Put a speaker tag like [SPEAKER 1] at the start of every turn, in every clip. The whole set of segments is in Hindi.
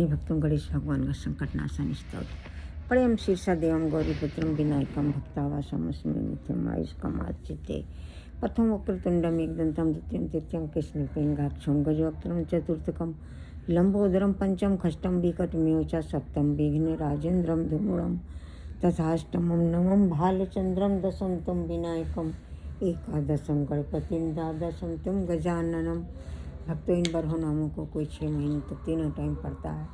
[SPEAKER 1] भक्तों गणेश भगवान का संकटनाशन स्तोत्र। प्रेम शीर्षा देवम गौरीपुत्रम विनायकम भक्तावासमस्मि नित्यम आयुष्कमार्चिते प्रथम वक्रतुंडम एकदंतम द्वितीयं तृतीयं कृष्णपिंगाक्षं गजवक्त्रं चतुर्थकं लंबोदरम पंचम खष्टम विकटमेव सप्तम विघ्न राजेन्द्रम धूम्रम तथाष्टमं नवम भालचंद्रम दशम तम विनायकम एकादशम गणपतिम द्वादशम तम गजाननम। भक्तों इन बरहों नामों को कोई 6 महीने तक तीनों टाइम पढ़ता है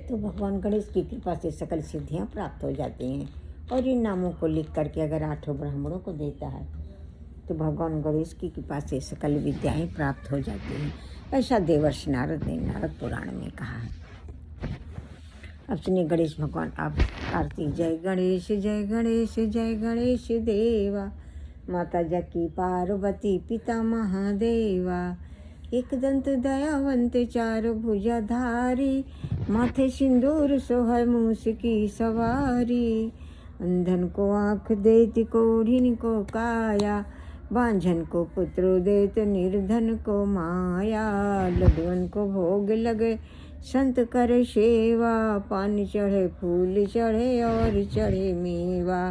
[SPEAKER 1] तो भगवान गणेश की कृपा से सकल सिद्धियां प्राप्त हो जाती हैं। और इन नामों को लिख करके अगर 8 ब्राह्मणों को देता है तो भगवान गणेश की कृपा से सकल विद्याएं प्राप्त हो जाती हैं। ऐसा देवर्षि नारद ने नारद पुराण में कहा है। अब सुनिए गणेश भगवान आप आरती। जय गणेश जय गणेश जय गणेश देवा, माता जकी पार्वती पिता महादेवा, एक दंत दयावंत चार भुजाधारी, माथे सिंदूर सोहर मूस की सवारी, अंधन को आँख देत कोढ़िन को काया, बांझन को पुत्र देत निर्धन को माया, लडुअन को भोग लगे संत करे सेवा, पान चढ़े फूल चढ़े और चढ़े मेवा,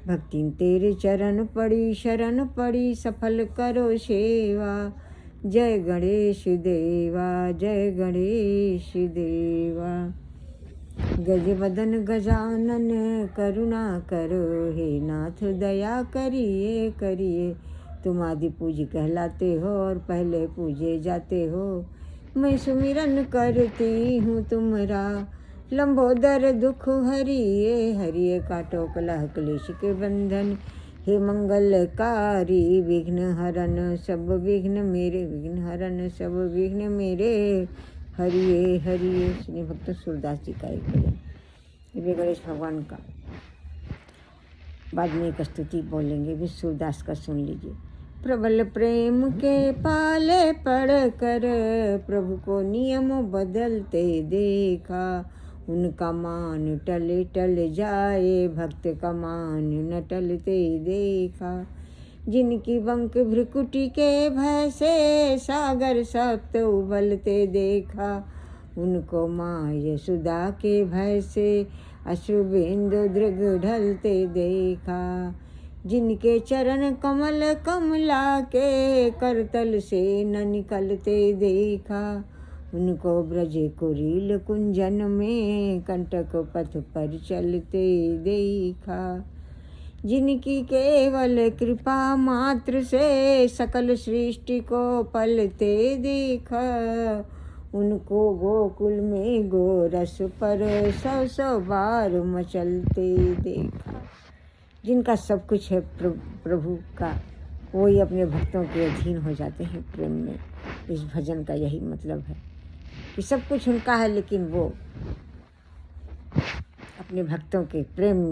[SPEAKER 1] भक्ति तेरे चरण पड़ी शरण पड़ी सफल करो सेवा, जय गणेश देवा जय गणेश देवा। गजवदन गजानन करुणा करो, हे नाथ दया करिए करिए, तुम आदि पूज्य कहलाते हो और पहले पूजे जाते हो। मैं सुमिरन करती हूँ तुमरा, लंबोदर दुख हरिए हरिए, काटो कलह क्लेश के बंधन, हे मंगलकारी विघ्न हरन सब विघ्न मेरे, विघ्न हरन सब विघ्न मेरे, हरिए हरिए। सुनिए भक्त सूरदास जी का एक भजन, ये गणेश भगवान का। बाद में एक स्तुति बोलेंगे भी, सूरदास का सुन लीजिए। प्रबल प्रेम के पाले पढ़ कर, प्रभु को नियम बदलते देखा, उनका मान टल टल जाए, भक्त का मान न टलते देखा, जिनकी बंक भ्रिकुटी के भय से सागर सप्त उबलते देखा, उनको माँ यशोदा के भय से अश्रुबिंदु दृग ढलते देखा, जिनके चरण कमल कमला के करतल से न निकलते देखा, उनको ब्रज कुरील कुंजन में कंटक पथ पर चलते देखा, जिनकी केवल कृपा मात्र से सकल सृष्टि को पलते देखा, उनको गोकुल में गोरस पर 100 बार मचलते देखा। जिनका सब कुछ है प्रभु का, वही अपने भक्तों के अधीन हो जाते हैं प्रेम में। इस भजन का यही मतलब है कि सब कुछ उनका है, लेकिन वो अपने भक्तों के प्रेम,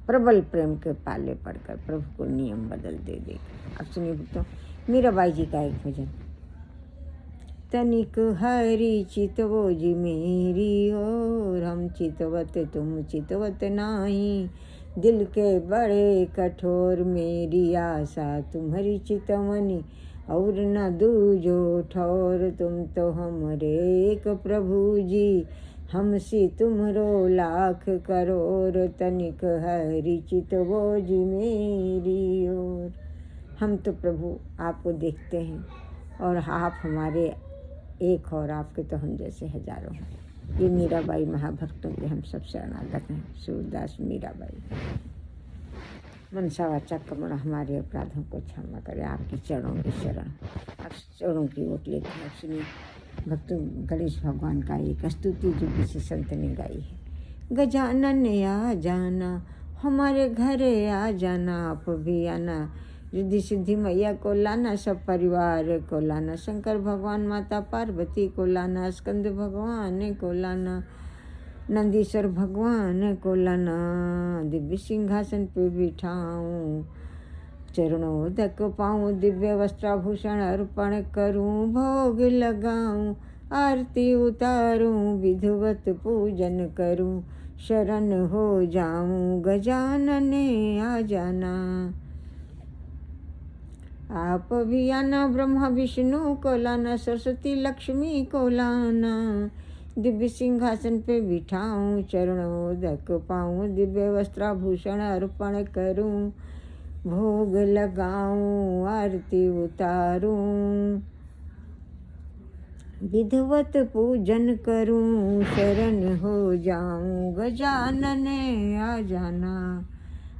[SPEAKER 1] प्रबल प्रेम के पाले पड़कर प्रभु को नियम बदल दे देगा। अब सुनिए भक्तों मीराबाई जी का एक भजन। तनिक हरि चितवो जी मेरी ओर, हम चितवत तुम चितवत नाही, दिल के बड़े कठोर मेरी आशा तुम्हारी चितवनी, और न दूजो ठौर, तुम तो हमरे एक प्रभु जी, हमसी तुमरो लाख करोड़, तनिक हरि चितवो जी मेरी ओर। हम तो प्रभु आपको देखते हैं और आप हमारे एक, और आपके तो हम जैसे हजारों हैं। ये मीराबाई महाभक्तों के हम सब शरणागत हैं। सूरदास मीराबाई। मनसा वाचा कर्मणा हमारे अपराधों को क्षमा करे, आपकी चरणों की शरण, आप चरणों की ओट लेते हैं। सुनिए भक्तों गणेश भगवान का एक स्तुति जो किसी संत ने गाई है। गजानन आ जाना हमारे घरे आ जाना, आप भी आना, रिद्धि सिद्धि मैया को लाना, सब परिवार को लाना, शंकर भगवान माता पार्वती को लाना, स्कंद भगवान को लाना, नंदीश्वर भगवान को लाना, दिव्य सिंहासन पे बिठाऊं, चरणों तक पाऊँ, दिव्य वस्त्राभूषण अर्पण करूं, भोग लगाऊं, आरती उतारूं, विधिवत पूजन करूं, शरण हो जाऊं, गजानन आ जाना। आप भी आना, ब्रह्मा विष्णु को लाना, सरस्वती लक्ष्मी को लाना। दिव्य सिंहासन पे बिठाऊं, चरणोदक पाऊं, दिव्य वस्त्राभूषण अर्पण करूं, भोग लगाऊं, आरती उतारूं, विधिवत पूजन करूं, शरण हो जाऊं, गजानन आ जाना।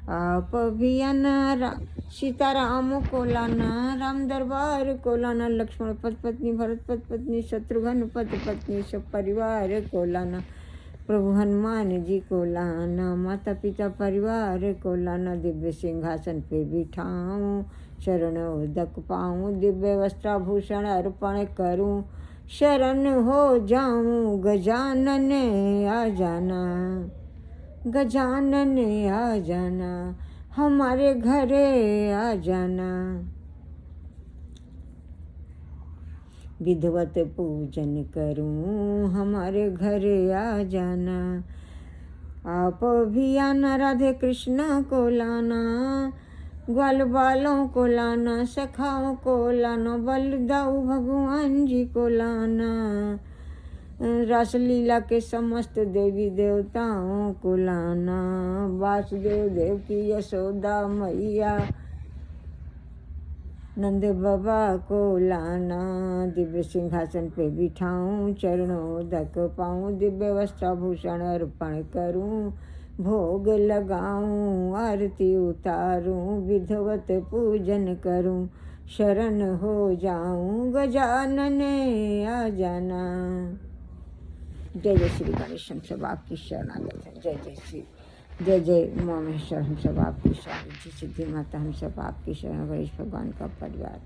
[SPEAKER 1] आप भी आना, सीताराम को लाना, राम दरबार को लाना, लक्ष्मण पति पत्नी, भरत पति पत्नी, शत्रुघ्न पति पत्नी, सब परिवार को लाना, प्रभु हनुमान जी को लाना, माता पिता परिवार को लाना, दिव्य सिंहासन पे बिठाऊं, चरणोदक पाऊं, दिव्य वस्त्राभूषण अर्पण करूं, शरण हो जाऊं, गजानन आ जाना, गजानन आ जाना, हमारे घरे आ जाना, विधिवत पूजन करूं, हमारे घरे आ जाना। आप भी आना, राधे कृष्ण को लाना, ग्वाल बालों को लाना, सखाओं को लाना, बलदाऊ भगवान जी को लाना, रासलीला के समस्त देवी देवताओं को लाना, वासुदेव देव की यशोदा मैया, नंद बाबा को लाना, दिव्य सिंहासन पे बिठाऊं, चरणोदक पाऊं, दिव्य वस्त्राभूषण अर्पण करूं, भोग लगाऊं, आरती उतारूं, विधिवत पूजन करूं, शरण हो जाऊं, गजानन आ जाना। जय जय श्री गणेश, हम सब आपकी शरणागत हैं। जय जय श्री, जय जय उमामहेश्वर, हम सब आपकी शरण, जय सिद्धि माता, हम सब आपकी शरण, गणेश भगवान का परिवार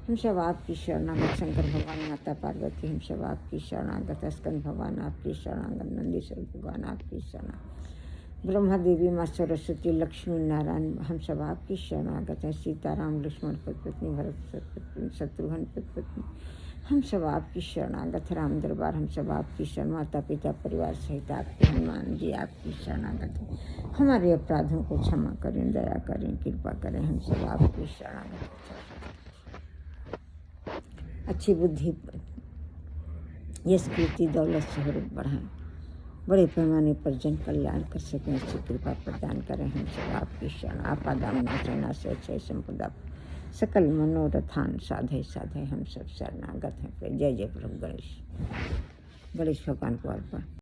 [SPEAKER 1] हम सब आपकी शरणागत, शंकर भगवान, माता पार्वती हम सब आपकी शरणागत, स्कंद भगवान आपकी शरणागत, नंदीश्वर भगवान आपकी शरणागत, ब्रह्मा देवी माँ सरस्वती लक्ष्मी नारायण हम सब आपकी शरणागत हैं, सीताराम लक्ष्मण पति भरत पत्नी शत्रुघ्न पत्नी हम सब आपकी शरणागत, राम दरबार हम सब आपकी शरण, माता पिता परिवार सहित आपके हनुमान जी आपकी शरणागत हैं। हमारे अपराधों को क्षमा करें, दया करें, कृपा करें, हम सब आपकी शरणागत। अच्छी बुद्धि, यश कीर्ति दौलत शोहरत बढ़ाएं, बड़े पैमाने पर जन कल्याण कर सकें, अच्छी कृपा प्रदान करें, हम सब आपकी शरण। आपादामनाशना से अच्छे संपदा सकल मनोरथान साधे साधे हम सब शरणागत हैं। जय जय प्रभु गणेश, गणेश भगवान को अर्पण।